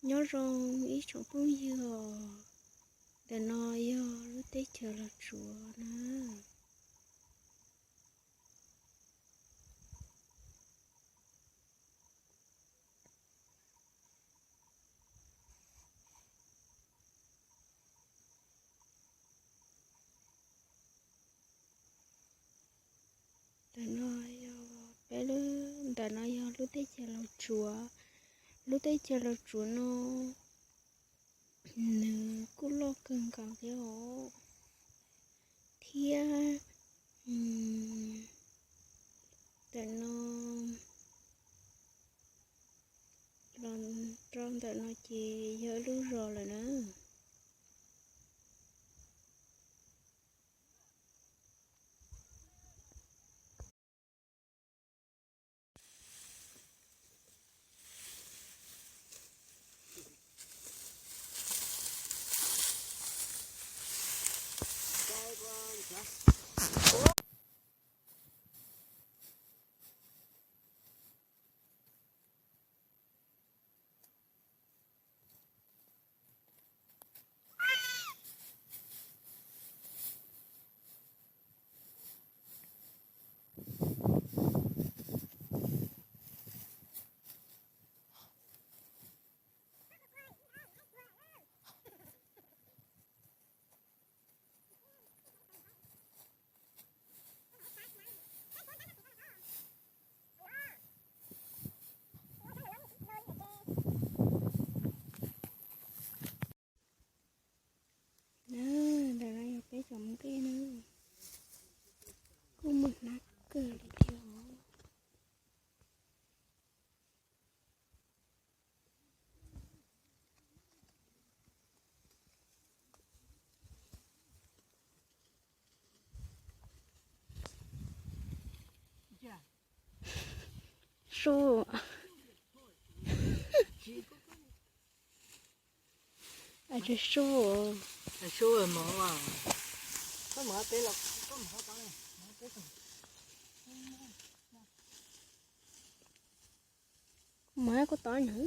nhớ rong ý chỗ bún dừa để nói lúc tết chờ là chùa nè để nói bé lu để nói lúc tết chờ là chùa lúc tết chờ là chùa nó nè cú lo cần cả cái ổ thia để nó trong để nó chỉ nhớ lúc rồi là nữa nữa để nó cái chồng kia nữa có một nát cờ đi theo số à cái số số mở vào có mở té lọc có mở tao này mở té rồi má có tỏi nữa